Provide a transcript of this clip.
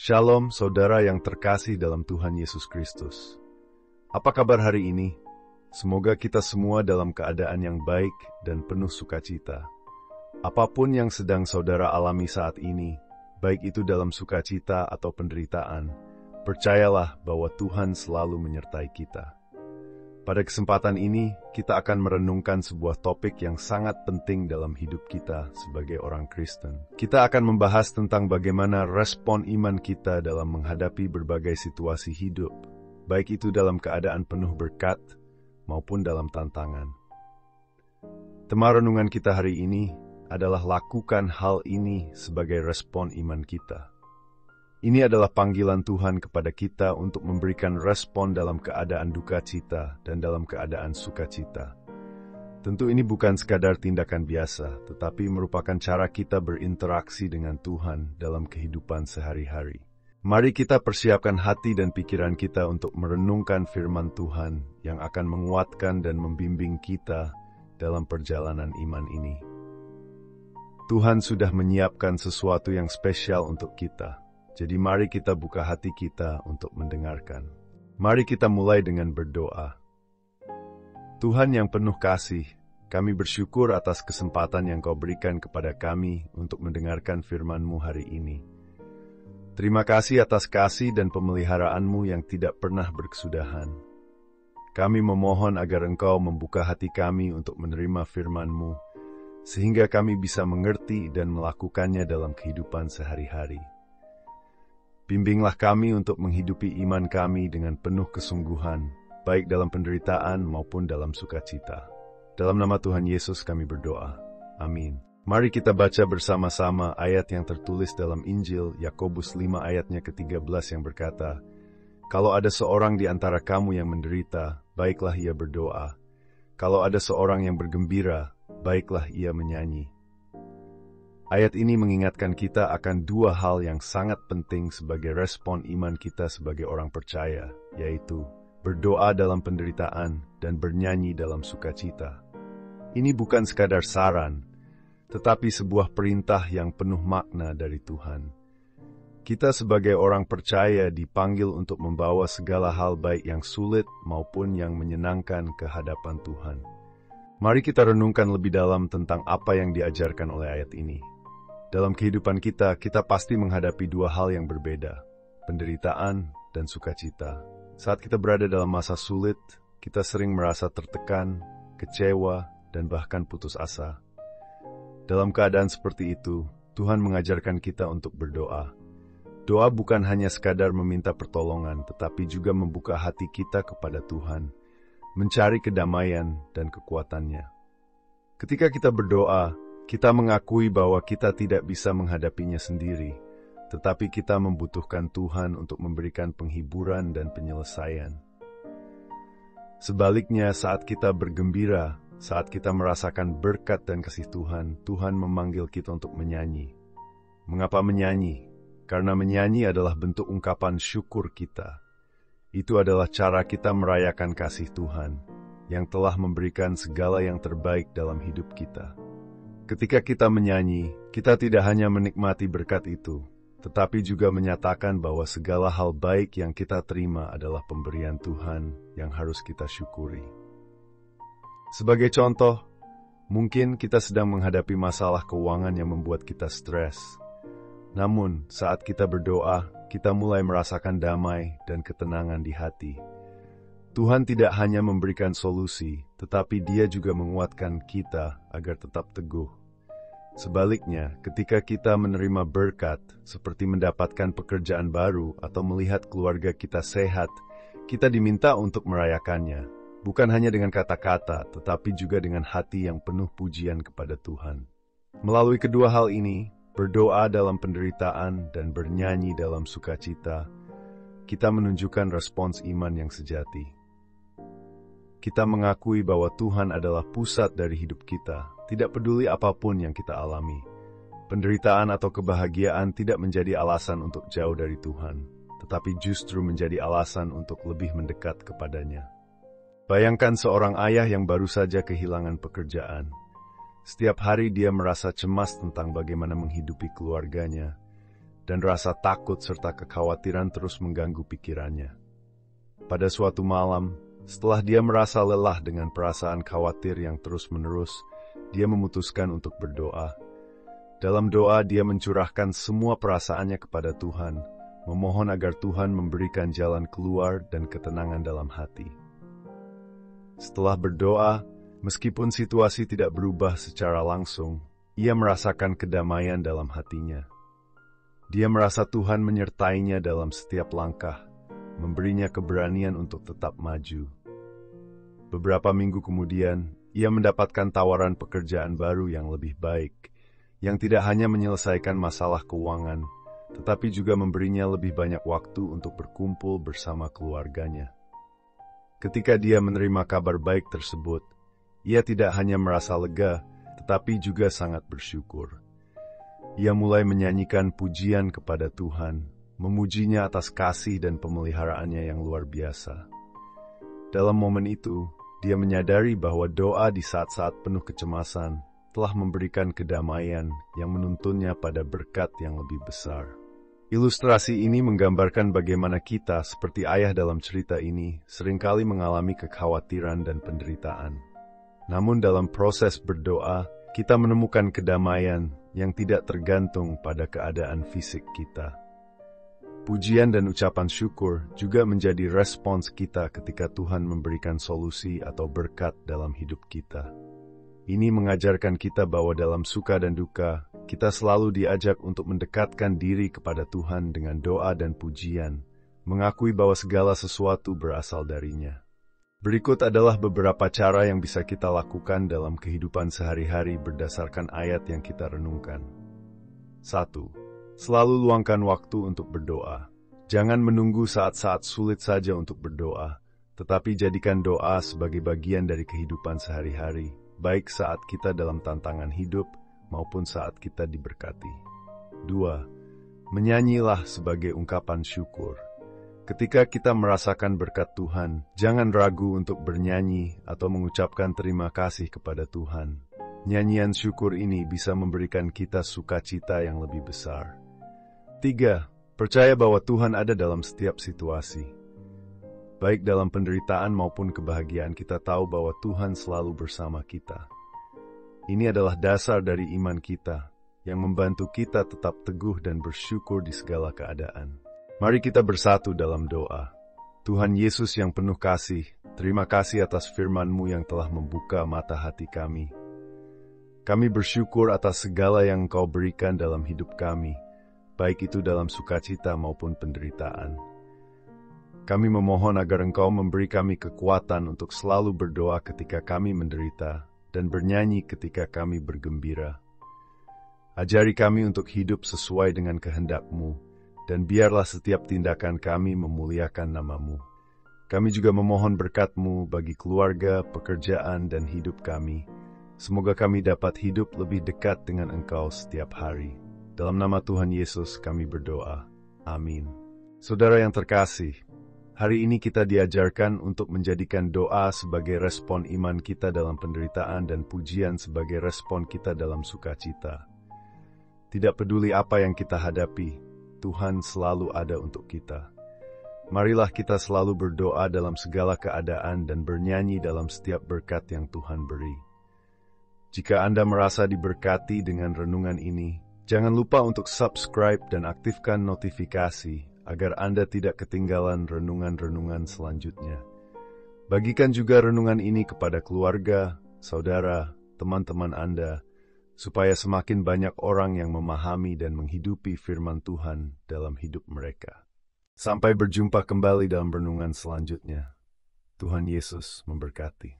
Shalom, saudara yang terkasih dalam Tuhan Yesus Kristus. Apa kabar hari ini? Semoga kita semua dalam keadaan yang baik dan penuh sukacita. Apapun yang sedang saudara alami saat ini, baik itu dalam sukacita atau penderitaan, percayalah bahwa Tuhan selalu menyertai kita. Pada kesempatan ini, kita akan merenungkan sebuah topik yang sangat penting dalam hidup kita sebagai orang Kristen. Kita akan membahas tentang bagaimana respon iman kita dalam menghadapi berbagai situasi hidup, baik itu dalam keadaan penuh berkat maupun dalam tantangan. Tema renungan kita hari ini adalah lakukan hal ini sebagai respon iman kita. Ini adalah panggilan Tuhan kepada kita untuk memberikan respon dalam keadaan duka cita dan dalam keadaan sukacita. Tentu ini bukan sekadar tindakan biasa, tetapi merupakan cara kita berinteraksi dengan Tuhan dalam kehidupan sehari-hari. Mari kita persiapkan hati dan pikiran kita untuk merenungkan firman Tuhan yang akan menguatkan dan membimbing kita dalam perjalanan iman ini. Tuhan sudah menyiapkan sesuatu yang spesial untuk kita. Jadi mari kita buka hati kita untuk mendengarkan. Mari kita mulai dengan berdoa. Tuhan yang penuh kasih, kami bersyukur atas kesempatan yang Kau berikan kepada kami untuk mendengarkan firman-Mu hari ini. Terima kasih atas kasih dan pemeliharaanmu yang tidak pernah berkesudahan. Kami memohon agar Engkau membuka hati kami untuk menerima firman-Mu, sehingga kami bisa mengerti dan melakukannya dalam kehidupan sehari-hari. Bimbinglah kami untuk menghidupi iman kami dengan penuh kesungguhan, baik dalam penderitaan maupun dalam sukacita. Dalam nama Tuhan Yesus kami berdoa. Amin. Mari kita baca bersama-sama ayat yang tertulis dalam Injil Yakobus 5 ayatnya ke-13 yang berkata, "Kalau ada seorang di antara kamu yang menderita, baiklah ia berdoa. Kalau ada seorang yang bergembira, baiklah ia menyanyi." Ayat ini mengingatkan kita akan dua hal yang sangat penting sebagai respon iman kita sebagai orang percaya, yaitu berdoa dalam penderitaan dan bernyanyi dalam sukacita. Ini bukan sekadar saran, tetapi sebuah perintah yang penuh makna dari Tuhan. Kita sebagai orang percaya dipanggil untuk membawa segala hal baik yang sulit maupun yang menyenangkan ke hadapan Tuhan. Mari kita renungkan lebih dalam tentang apa yang diajarkan oleh ayat ini. Dalam kehidupan kita, kita pasti menghadapi dua hal yang berbeda, penderitaan dan sukacita. Saat kita berada dalam masa sulit, kita sering merasa tertekan, kecewa, dan bahkan putus asa. Dalam keadaan seperti itu, Tuhan mengajarkan kita untuk berdoa. Doa bukan hanya sekadar meminta pertolongan, tetapi juga membuka hati kita kepada Tuhan, mencari kedamaian dan kekuatannya. Ketika kita berdoa, kita mengakui bahwa kita tidak bisa menghadapinya sendiri, tetapi kita membutuhkan Tuhan untuk memberikan penghiburan dan penyelesaian. Sebaliknya, saat kita bergembira, saat kita merasakan berkat dan kasih Tuhan, Tuhan memanggil kita untuk menyanyi. Mengapa menyanyi? Karena menyanyi adalah bentuk ungkapan syukur kita. Itu adalah cara kita merayakan kasih Tuhan, yang telah memberikan segala yang terbaik dalam hidup kita. Ketika kita menyanyi, kita tidak hanya menikmati berkat itu, tetapi juga menyatakan bahwa segala hal baik yang kita terima adalah pemberian Tuhan yang harus kita syukuri. Sebagai contoh, mungkin kita sedang menghadapi masalah keuangan yang membuat kita stres. Namun, saat kita berdoa, kita mulai merasakan damai dan ketenangan di hati. Tuhan tidak hanya memberikan solusi, tetapi Dia juga menguatkan kita agar tetap teguh. Sebaliknya, ketika kita menerima berkat, seperti mendapatkan pekerjaan baru atau melihat keluarga kita sehat, kita diminta untuk merayakannya, bukan hanya dengan kata-kata, tetapi juga dengan hati yang penuh pujian kepada Tuhan. Melalui kedua hal ini, berdoa dalam penderitaan dan bernyanyi dalam sukacita, kita menunjukkan respons iman yang sejati. Kita mengakui bahwa Tuhan adalah pusat dari hidup kita, tidak peduli apapun yang kita alami. Penderitaan atau kebahagiaan tidak menjadi alasan untuk jauh dari Tuhan, tetapi justru menjadi alasan untuk lebih mendekat kepadanya. Bayangkan seorang ayah yang baru saja kehilangan pekerjaan. Setiap hari dia merasa cemas tentang bagaimana menghidupi keluarganya. dan rasa takut serta kekhawatiran terus mengganggu pikirannya. Pada suatu malam, setelah dia merasa lelah dengan perasaan khawatir yang terus-menerus, dia memutuskan untuk berdoa. Dalam doa, dia mencurahkan semua perasaannya kepada Tuhan, memohon agar Tuhan memberikan jalan keluar dan ketenangan dalam hati. Setelah berdoa, meskipun situasi tidak berubah secara langsung, ia merasakan kedamaian dalam hatinya. Dia merasa Tuhan menyertainya dalam setiap langkah, memberinya keberanian untuk tetap maju. Beberapa minggu kemudian, ia mendapatkan tawaran pekerjaan baru yang lebih baik, yang tidak hanya menyelesaikan masalah keuangan, tetapi juga memberinya lebih banyak waktu untuk berkumpul bersama keluarganya. Ketika dia menerima kabar baik tersebut, ia tidak hanya merasa lega, tetapi juga sangat bersyukur. Ia mulai menyanyikan pujian kepada Tuhan, memujinya atas kasih dan pemeliharaannya yang luar biasa. Dalam momen itu, dia menyadari bahwa doa di saat-saat penuh kecemasan telah memberikan kedamaian yang menuntunnya pada berkat yang lebih besar. Ilustrasi ini menggambarkan bagaimana kita, seperti ayah dalam cerita ini, seringkali mengalami kekhawatiran dan penderitaan. Namun dalam proses berdoa, kita menemukan kedamaian yang tidak tergantung pada keadaan fisik kita. Pujian dan ucapan syukur juga menjadi respons kita ketika Tuhan memberikan solusi atau berkat dalam hidup kita. Ini mengajarkan kita bahwa dalam suka dan duka, kita selalu diajak untuk mendekatkan diri kepada Tuhan dengan doa dan pujian, mengakui bahwa segala sesuatu berasal darinya. Berikut adalah beberapa cara yang bisa kita lakukan dalam kehidupan sehari-hari berdasarkan ayat yang kita renungkan. 1. Selalu luangkan waktu untuk berdoa. Jangan menunggu saat-saat sulit saja untuk berdoa, tetapi jadikan doa sebagai bagian dari kehidupan sehari-hari, baik saat kita dalam tantangan hidup maupun saat kita diberkati. 2. Menyanyilah sebagai ungkapan syukur. Ketika kita merasakan berkat Tuhan, jangan ragu untuk bernyanyi atau mengucapkan terima kasih kepada Tuhan. Nyanyian syukur ini bisa memberikan kita sukacita yang lebih besar. 3. Percaya bahwa Tuhan ada dalam setiap situasi. Baik dalam penderitaan maupun kebahagiaan, kita tahu bahwa Tuhan selalu bersama kita. Ini adalah dasar dari iman kita, yang membantu kita tetap teguh dan bersyukur di segala keadaan. Mari kita bersatu dalam doa. Tuhan Yesus yang penuh kasih, terima kasih atas firman-Mu yang telah membuka mata hati kami. Kami bersyukur atas segala yang Engkau berikan dalam hidup kami, baik itu dalam sukacita maupun penderitaan. Kami memohon agar Engkau memberi kami kekuatan untuk selalu berdoa ketika kami menderita dan bernyanyi ketika kami bergembira. Ajari kami untuk hidup sesuai dengan kehendak-Mu, dan biarlah setiap tindakan kami memuliakan nama-Mu. Kami juga memohon berkat-Mu bagi keluarga, pekerjaan, dan hidup kami. Semoga kami dapat hidup lebih dekat dengan Engkau setiap hari. Dalam nama Tuhan Yesus kami berdoa. Amin. Saudara yang terkasih, hari ini kita diajarkan untuk menjadikan doa sebagai respon iman kita dalam penderitaan dan pujian sebagai respon kita dalam sukacita. Tidak peduli apa yang kita hadapi, Tuhan selalu ada untuk kita. Marilah kita selalu berdoa dalam segala keadaan dan bernyanyi dalam setiap berkat yang Tuhan beri. Jika Anda merasa diberkati dengan renungan ini, jangan lupa untuk subscribe dan aktifkan notifikasi agar Anda tidak ketinggalan renungan-renungan selanjutnya. Bagikan juga renungan ini kepada keluarga, saudara, teman-teman Anda, supaya semakin banyak orang yang memahami dan menghidupi firman Tuhan dalam hidup mereka. Sampai berjumpa kembali dalam renungan selanjutnya. Tuhan Yesus memberkati.